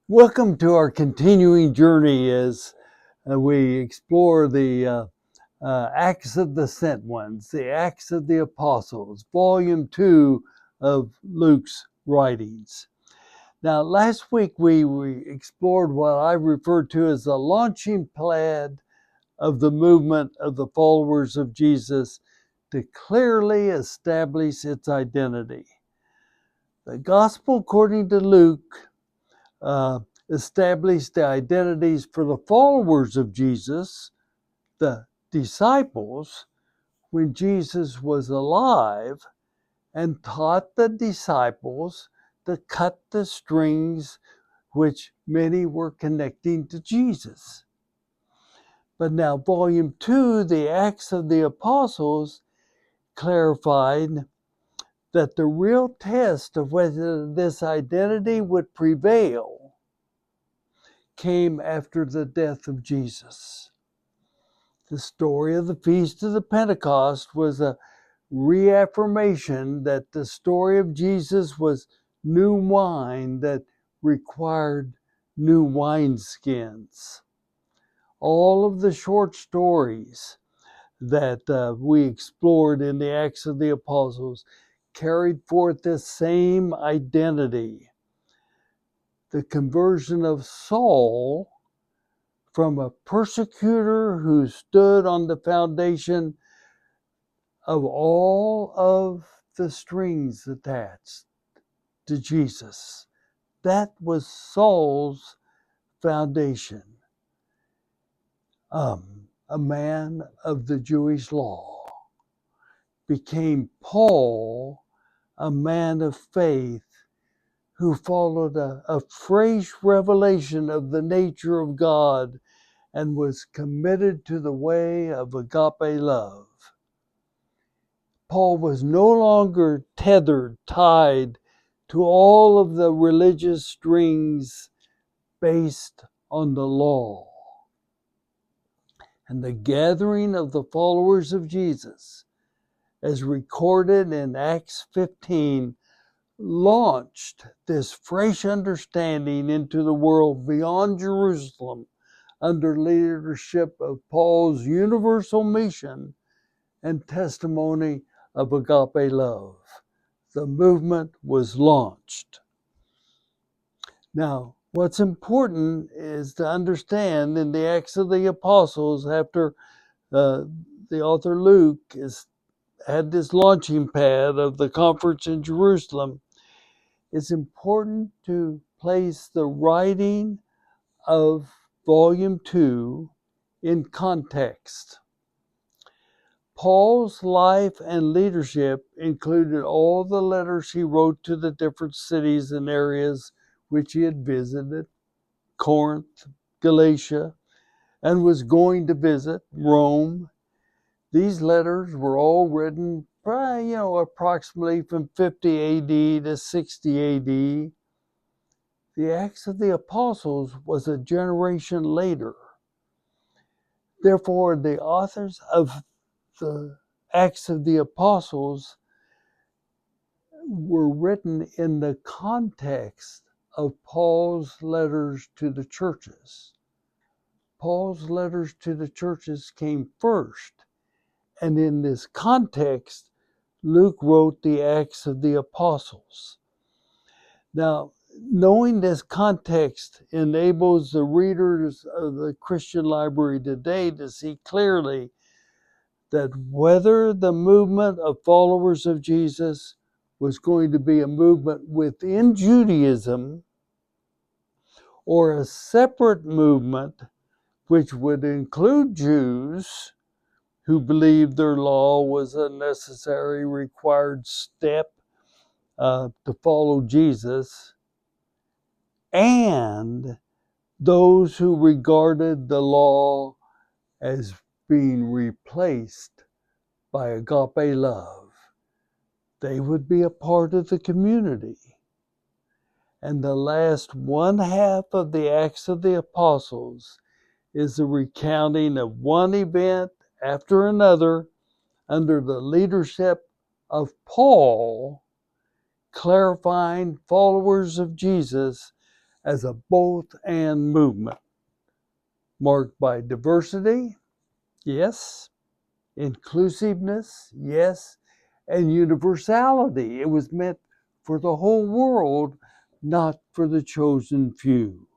Welcome to our continuing journey as we explore the Acts of the Sent Ones, the Acts of the Apostles, Volume 2 of Luke's writings. Now, last week we explored what I referred to as the launching pad of the movement of the followers of Jesus to clearly establish its identity. The Gospel according to Luke uh, established the identities for the followers of Jesus, the disciples, when Jesus was alive, and taught the disciples to cut the strings which many were connecting to Jesus. But now, Volume 2, the Acts of the Apostles, clarified that the real test of whether this identity would prevail came after the death of Jesus. The story of the Feast of the Pentecost was a reaffirmation that the story of Jesus was new wine that required new wineskins. All of the short stories that we explored in the Acts of the Apostles carried forth the same identity. The conversion of Saul from a persecutor who stood on the foundation of all of the strings attached to Jesus. That was Saul's foundation. A man of the Jewish law became Paul, a man of faith who followed a fresh revelation of the nature of God and was committed to the way of agape love. Paul was no longer tied to all of the religious strings based on the law. And the gathering of the followers of Jesus, as recorded in Acts 15, launched this fresh understanding into the world beyond Jerusalem under leadership of Paul's universal mission and testimony of agape love. The movement was launched. Now, what's important is to understand in the Acts of the Apostles, after the author Luke had this launching pad of the conference in Jerusalem, it's important to place the writing of Volume 2 in context. Paul's life and leadership included all the letters he wrote to the different cities and areas which he had visited, Corinth, Galatia, and was going to visit Rome. These letters were all written approximately from 50 AD to 60 AD. The Acts of the Apostles was a generation later. Therefore, the authors of the Acts of the Apostles were written in the context of Paul's letters to the churches. Paul's letters to the churches came first, and in this context, Luke wrote the Acts of the Apostles. Now, knowing this context enables the readers of the Christian library today to see clearly that whether the movement of followers of Jesus was going to be a movement within Judaism or a separate movement which would include Jews who believed their law was a necessary required step to follow Jesus, and those who regarded the law as being replaced by agape love. They would be a part of the community. And the last one half of the Acts of the Apostles is the recounting of one event after another under the leadership of Paul, clarifying followers of Jesus as a both and movement, marked by diversity, yes, inclusiveness, yes, and universality. It was meant for the whole world, not for the chosen few.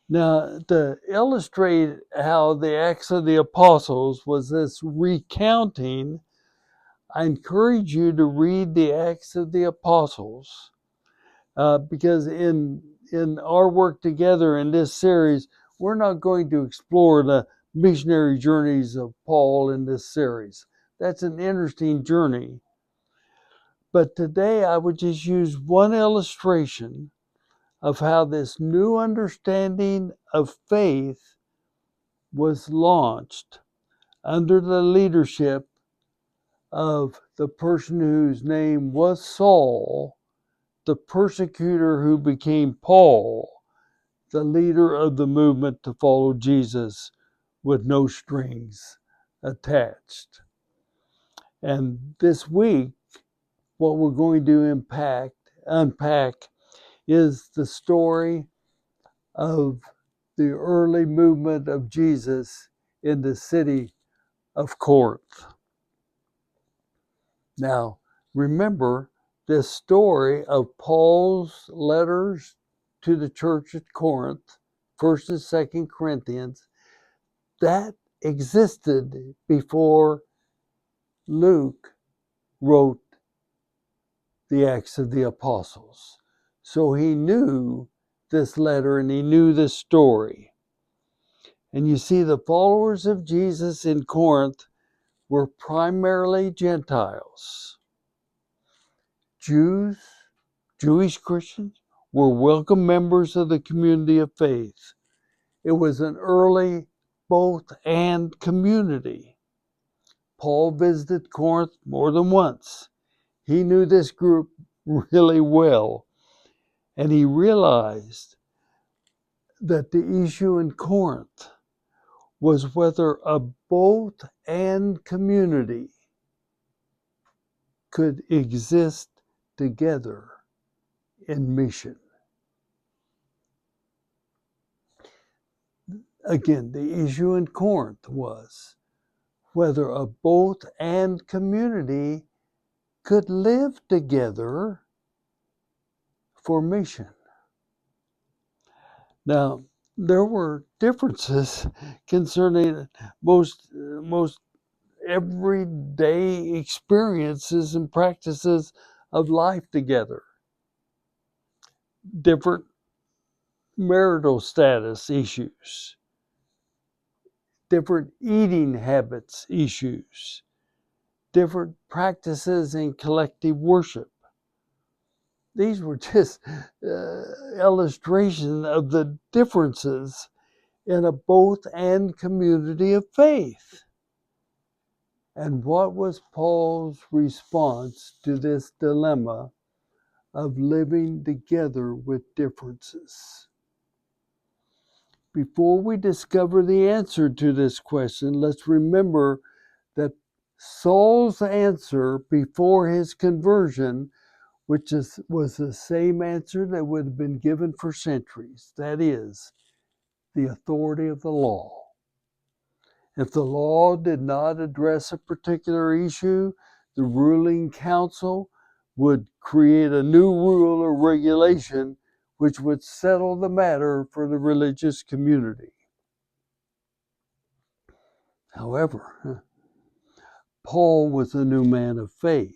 Now, to illustrate how the Acts of the Apostles was this recounting, I encourage you to read the Acts of the Apostles, because in our work together in this series, we're not going to explore the missionary journeys of Paul in this series. That's an interesting journey. But today I would just use one illustration of how this new understanding of faith was launched under the leadership of the person whose name was Saul, the persecutor who became Paul, the leader of the movement to follow Jesus with no strings attached. And this week, what we're going to unpack is the story of the early movement of Jesus in the city of Corinth. Now, remember this story of Paul's letters to the church at Corinth, 1st and 2nd Corinthians, that existed before Luke wrote the Acts of the Apostles. So he knew this letter and he knew this story. And you see, the followers of Jesus in Corinth were primarily Gentiles. Jewish Christians were welcome members of the community of faith. It was an early both and community. Paul visited Corinth more than once. He knew this group really well, and he realized that the issue in Corinth was whether a both and community could exist together in mission. Again, the issue in Corinth was whether a both and community could live together for mission. Now, there were differences concerning most everyday experiences and practices of life together. Different marital status issues, different eating habits issues, different practices in collective worship. These were just illustrations of the differences in a both and community of faith. And what was Paul's response to this dilemma of living together with differences? Before we discover the answer to this question, let's remember that Saul's answer before his conversion, which was the same answer that would have been given for centuries, that is, the authority of the law. If the law did not address a particular issue, the ruling council would create a new rule or regulation which would settle the matter for the religious community. However, Paul was a new man of faith.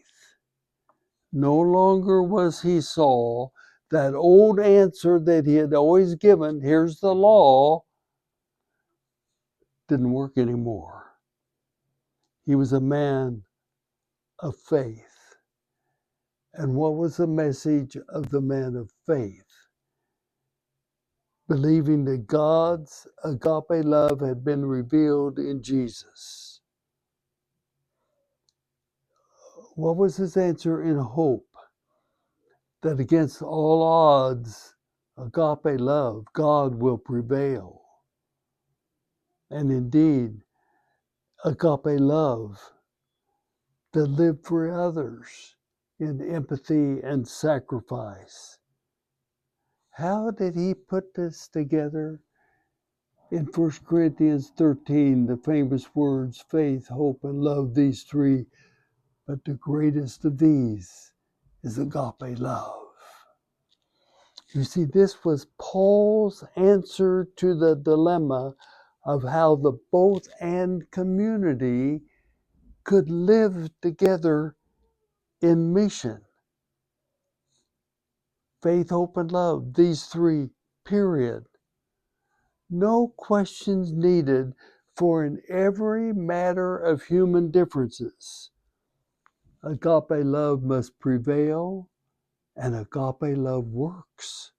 No longer was he Saul. That old answer that he had always given, here's the law, didn't work anymore. He was a man of faith. And what was the message of the man of faith? Believing that God's agape love had been revealed in Jesus. What was his answer? In hope that against all odds, agape love, God will prevail. And indeed, agape love that lived for others in empathy and sacrifice. How did he put this together? In 1 Corinthians 13, the famous words, faith, hope, and love, these three, but the greatest of these is agape love. You see, this was Paul's answer to the dilemma of how the both and community could live together in mission. Faith, hope, and love, these three, period. No questions needed, for in every matter of human differences, agape love must prevail, and agape love works.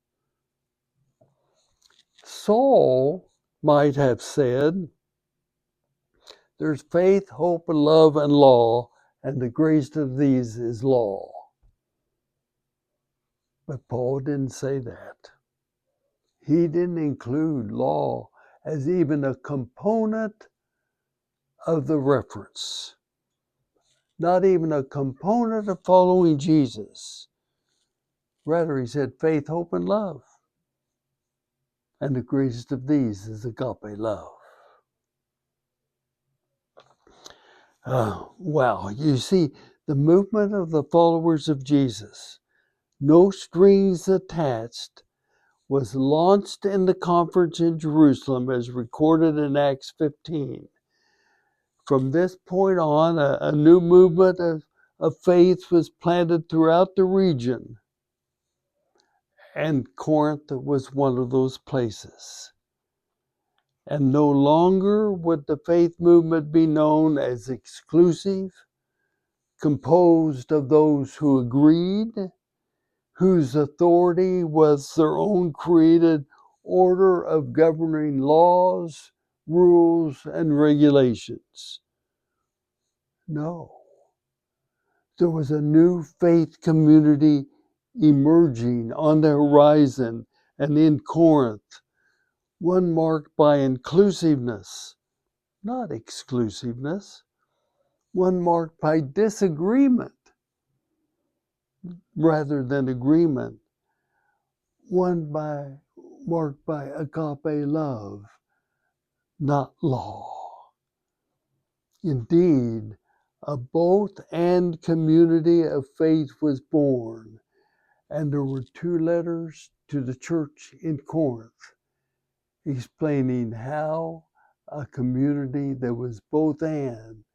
Saul might have said, there's faith, hope, and love, and law, and the greatest of these is law. But Paul didn't say that. He didn't include law as even a component of the reference. Not even a component of following Jesus. Rather, he said faith, hope, and love. And the greatest of these is agape love. Wow, you see, the movement of the followers of Jesus, no strings attached, was launched in the conference in Jerusalem as recorded in Acts 15. From this point on, a new movement of faith was planted throughout the region, and Corinth was one of those places. And no longer would the faith movement be known as exclusive, composed of those who agreed, whose authority was their own created order of governing laws, rules, and regulations. No. There was a new faith community emerging on the horizon and in Corinth, one marked by inclusiveness, not exclusiveness, one marked by disagreement rather than agreement, one marked by agape love, not law. Indeed, a both and community of faith was born, and there were 2 letters to the church in Corinth explaining how a community that was both and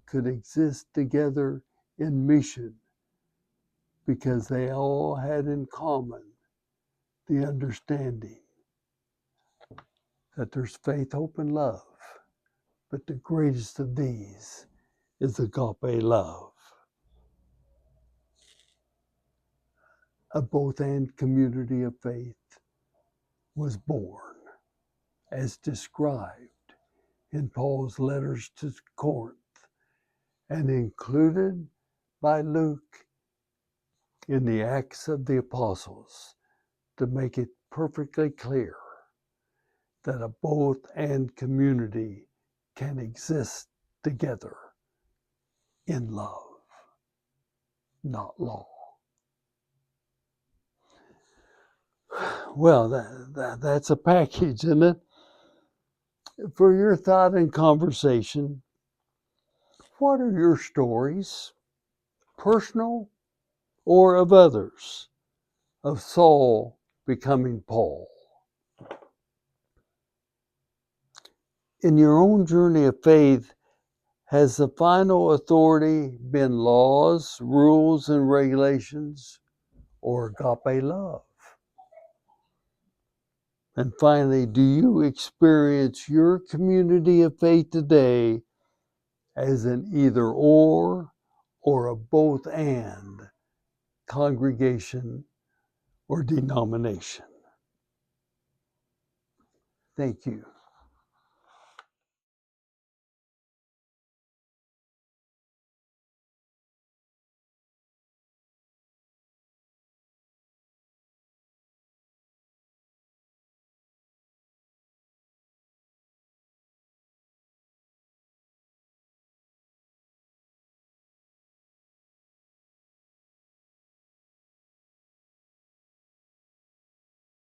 could exist together in mission, because they all had in common the understanding that there's faith, hope, and love, but the greatest of these is agape love. A both and community of faith was born, as described in Paul's letters to Corinth, and included by Luke in the Acts of the Apostles, to make it perfectly clear that a both and community can exist together in love, not law. Well, that's a package, isn't it? For your thought and conversation, what are your stories, personal or of others, of Saul becoming Paul? In your own journey of faith, has the final authority been laws, rules, and regulations, or agape love? And finally, do you experience your community of faith today as an either or a both and congregation or denomination? Thank you.